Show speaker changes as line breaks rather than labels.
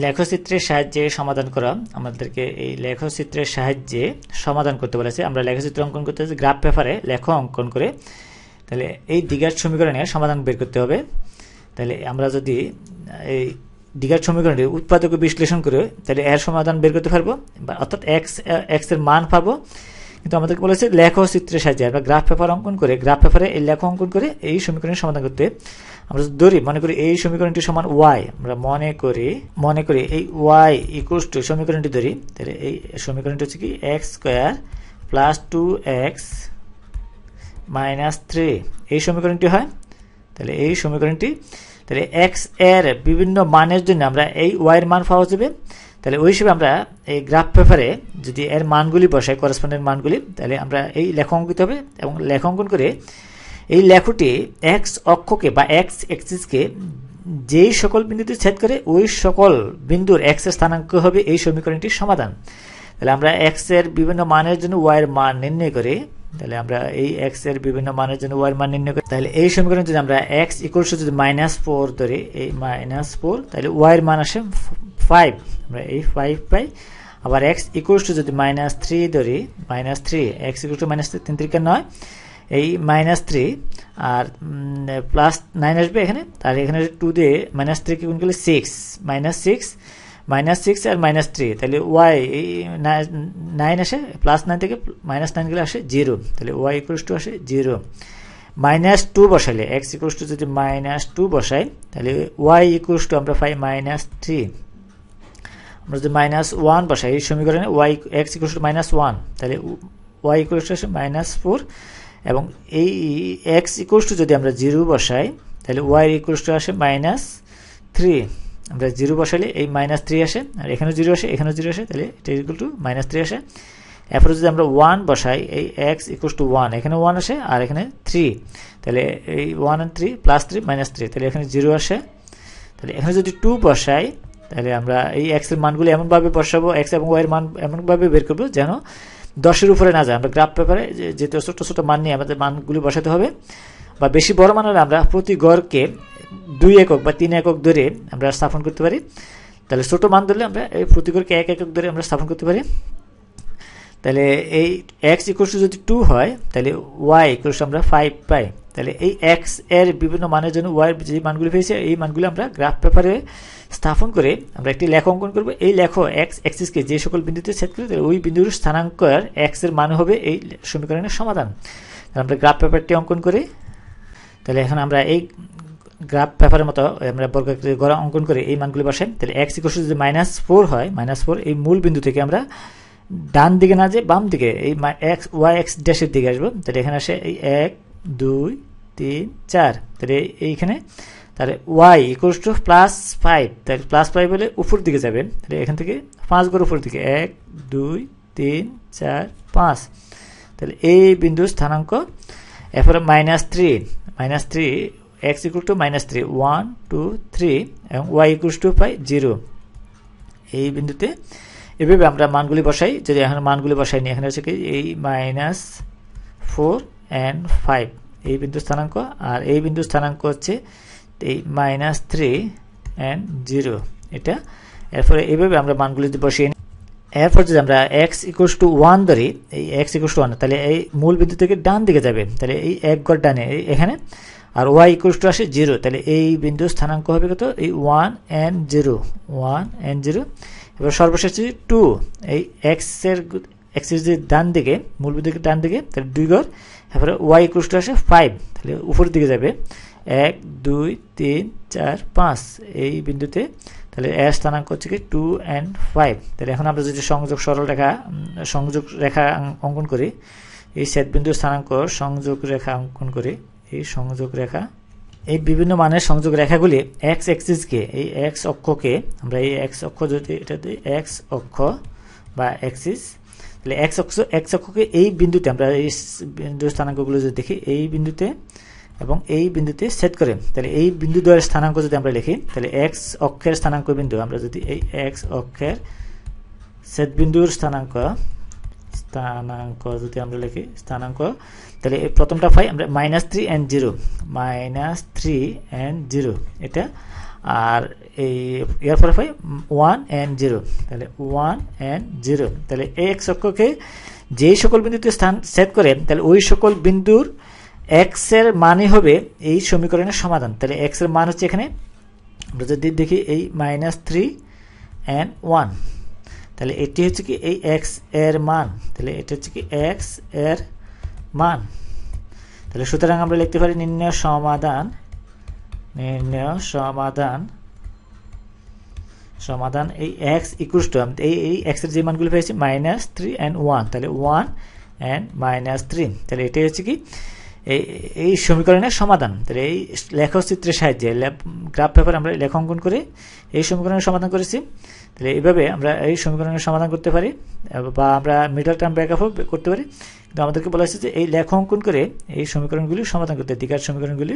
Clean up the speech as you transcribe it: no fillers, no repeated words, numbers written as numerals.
লেখচিত্রের সাহায্যে সমাধান করা, আমাদেরকে এই লেখচিত্রের সাহায্যে সমাধান করতে বলেছে। আমরা লেখচিত্র অঙ্কন করতে হচ্ছে গ্রাফ পেপারে লেখ অঙ্কন করে, তাহলে এই দ্বিঘাত সমীকরণের সমাধান বের করতে হবে। তাহলে আমরা যদি এই দ্বিঘাত সমীকরণটি উৎপাদক বিশ্লেষণ করে তাহলে এর সমাধান বের করতে পারবো, অর্থাৎ এক্স এর মান পাবো। কিন্তু আমাদেরকে বলেছে লেখচিত্রের সাহায্যে আমরা গ্রাফ পেপার অঙ্কন করে, গ্রাফ পেপারে এই লেখ অঙ্কন করে এই সমীকরণের সমাধান করতে। আমরা ধরি মনে করি এই সমীকরণটি সমান ওয়াই, আমরা মনে করি এই ওয়াই ইকুয়ালস টু সমীকরণটি ধরি, তাহলে এই সমীকরণটি হচ্ছে কি x square plus 2x minus 3 এই সমীকরণটি হয়। তাহলে এই সমীকরণটি, তাহলে এক্স এর বিভিন্ন মানের জন্য আমরা এই ওয়াই এর মান পাওয়া যাবে। তাহলে ওই হিসেবে আমরা এই গ্রাফ পেপারে যদি এর মানগুলি বসাই, করসপন্ডেন্ট মানগুলি, তাহলে আমরা এই লেখ অঙ্কিত হবে এবং লেখ অঙ্কন করে এই লেখটি এক্স অক্ষকে বা এক্স এক্সিসকে যেই সকল বিন্দুতে ছেদ করে ওই সকল বিন্দুর এক্স এর স্থানাঙ্ক হবে এই সমীকরণটির সমাধান। তাহলে আমরা এক্স এর বিভিন্ন মানের জন্য ওয়াই এর মান নির্ণয় করি, তাহলে আমরা এই এক্স এর বিভিন্ন মানের জন্য ওয়াই এর মান নির্ণয় করি। তাহলে এই সমীকরণ যদি আমরা এক্স ইকুয়ালস টু যদি -4 ধরি, এই -4, তাহলে ওয়াই এর মান আসে 5, আমরা এই 5 পাই। আবার এক্স ইকুয়ালস টু যদি -3 ধরি, -3, এক্স ইকুয়ালস টু -3, 3 3 9, এই -3 আর +9 আসবে এখানে, আর এখানে 2 দিয়ে -3 কে গুণ করলে 6, -6 আর -3, তাহলে ওয়াই এই 9 আসে, +9 থেকে -9 গেলে আসে 0, তাহলে ওয়াই ইকুয়ালস টু আসে 0। -2 বসাইলে এক্স ইকুয়ালস টু যদি -2 বসাই, তাহলে ওয়াই ইকুয়ালস টু আমরা পাই -3। আমরা যদি -1 বসাই এই সমীকরণে ওয়াই এক্স ইকুয়ালস টু -1, তাহলে ওয়াই ইকুয়ালস টু আসে -4, এবং এই এক্স ইকুয়ালস টু যদি আমরা 0 বসাই, তাহলে ওয়াই ইকুয়ালস টু আসে -3। আমরা 0 বসাইলে এই -3 আসে, আর এখানেও 0 আসে, এখানেও 0 আসে, তাহলে এটা ইকুয়াল টু -3 আসে। এরপরে যদি আমরা 1 বসাই, এই এক্স ইকুয়ালস টু 1, এখানে 1 আসে আর এখানে 3, তাহলে এই 1 আর 3 +3 -3, তাহলে এখানে 0 আসে। তাহলে এখানে যদি 2 বসাই, তাহলে আমরা এই এক্স এর মানগুলি এমনভাবে বসাবো, এক্স এবং ওয়াই এর মান এমনভাবে বের করবো যেন 10-এর উপরে না যায়। আমরা গ্রাফ পেপারে যেহেতু ছোট ছোট মান নিয়ে আমাদের মানগুলি বসাতে হবে, বা বেশি বড় মান হলে আমরা প্রতি গড়কে 2 একক বা 3 একক ধরে আমরা স্থাপন করতে পারি। তাহলে ছোট মান ধরলে আমরা এই প্রতি গড়কে 1 একক ধরে আমরা স্থাপন করতে পারি। তাহলে এই এক্স ইকুয়ালস টু যদি 2 হয়, তাহলে ওয়াই ইকুয়ালস আমরা 5 পাই। তাহলে এই এক্স এর বিভিন্ন মানের জন্য ওয়াই এর যে মানগুলি পেয়েছে এই মানগুলি আমরা গ্রাফ পেপারে স্থাপন করে আমরা একটি লেখ অঙ্কন করব। এই লেখ এক্স এক্সিসকে যে সকল বিন্দুতে ছেদ করে, তাহলে ওই বিন্দুর স্থানাঙ্কের এক্স এর মান হবে এই সমীকরণের সমাধান। আমরা গ্রাফ পেপারটি অঙ্কন করি। তাহলে এখন আমরা এই গ্রাফ পেপারের মতো আমরা বর্গাকৃতির গড় অঙ্কন করে এই মানগুলি বসাই। তাহলে এক্স ইকুয়ালস যদি -4 হয়, -4 এই মূল বিন্দু থেকে আমরা ডান দিকে না যে বাম দিকে এই এক্স ওয়াই এক্স ড্যাশের দিকে আসবো। তাহলে এখানে আসে এই 1 2 3 4, তাহলে এইখানে, তাহলে ওয়াই ইকুয়ালস টু +5, তাহলে +5 হলে উপর দিকে যাবেন, তাহলে এখান থেকে 5 গড় উপর দিকে 1 2 3 4 5, তাহলে এই বিন্দুর স্থানাঙ্ক। এরপরে -3 x ইকুয়াল টু -3 1 2 3 এবং y ইকুয়াল টু পাই 0 এই বিন্দুতে। এভাবে আমরা মানগুলি বসাই। যদি এখন মানগুলি বসাই নি, এখানে হচ্ছে কি এই -4 and 5 এই বিন্দু স্থানাঙ্ক, আর এই বিন্দু স্থানাঙ্ক হচ্ছে এই -3 and 0 এটা। এরপরে এইভাবে আমরা মানগুলি বসিয়ে নিই। এরপর যদি আমরা x ইকুয়াল টু 1 ধরি, এই x ইকুয়াল টু 1, তাহলে এই মূল বিন্দু থেকে ডান দিকে যাবে, তাহলে এই এক গড় ডানে এখানে, আর y ইকুয়াল টু আসে 0, তাহলে এই বিন্দু স্থানাঙ্ক হবে কত, এই 1 and 0। এবার সর্বশেষ 2, এই x এর যদি ডান দিকে, মূল বিন্দু ডান দিকে, তাহলে 2 গড়, এরপরে y ইকুয়াল টু আসে 5, তাহলে উপরের দিকে যাবে 1 2 3 4 5 এই বিন্দুতে। তাহলে এর স্থানাঙ্ক হচ্ছে কি 2 and 5। তাহলে এখন আমরা যদি সংযোগ রেখা অঙ্কন করি, এই ছেদ বিন্দুর স্থানাঙ্ক সংযোগ রেখা অঙ্কন করি, এই সংযোগ রেখা, এই বিভিন্ন মানের সংযোগ রেখাগুলি এক্স এক্সিসকে, এই এক্স অক্ষকে আমরা এই এক্স অক্ষ যদি এটাতে এক্স অক্ষ বা এক্সিস, তাহলে এক্স অক্ষকে এই বিন্দুতে আমরা এই বিন্দুর স্থানাঙ্কগুলো যদি দেখি, এই বিন্দুতে এবং এই বিন্দুতে ছেদ করে, তাহলে এই বিন্দু দ্বয়ের স্থানাঙ্ক যদি আমরা লিখি, তাহলে এক্স অক্ষের স্থানাঙ্ক বিন্দু আমরা যদি এই এক্স অক্ষের ছেদ বিন্দুর স্থানাঙ্ক যদি আমরা লিখি স্থানাঙ্ক, তাহলে এই প্রথমটা পাই আমরা -3 and 0 এটা। আর এই এর ফলাফল 1 and 0, তাহলে 1 and 0। তাহলে এই এক্স অক্ষকে যেই সকল বিন্দুতে স্থান সেট করে তাহলে ওই সকল বিন্দুর এক্স এর মানই হবে এই সমীকরণের সমাধান। তাহলে এক্স এর মান হচ্ছে এখানে আমরা যদি দেখি এই -3 and 1, তাহলে এটি হচ্ছে কি এই এক্স এর মান, তাহলে এটা হচ্ছে কি এক্স এর মান। তাহলে সুতরাং আমরা লিখতে পারি নির্ণয় সমাধান এই x ইকুয়ালস টু এই x এর যে মানগুলো পেয়েছি -3 and 1, তাহলে 1 and -3, তাহলে এটাই হচ্ছে কি এই সমীকরণের সমাধান। তাহলে এই লেখচিত্রের সাহায্যে গ্রাফ পেপার আমরা লেখ অঙ্কন করে এই সমীকরণের সমাধান করেছি। তাহলে এইভাবে আমরা এই সমীকরণের সমাধান করতে পারি বা আমরা মিডল টার্ম ব্যাকআপও করতে পারি, কিন্তু আমাদেরকে বলা হয়েছে যে এই লেখ অঙ্কন করে এই সমীকরণগুলি সমাধান করতে, দ্বিঘাত সমীকরণগুলি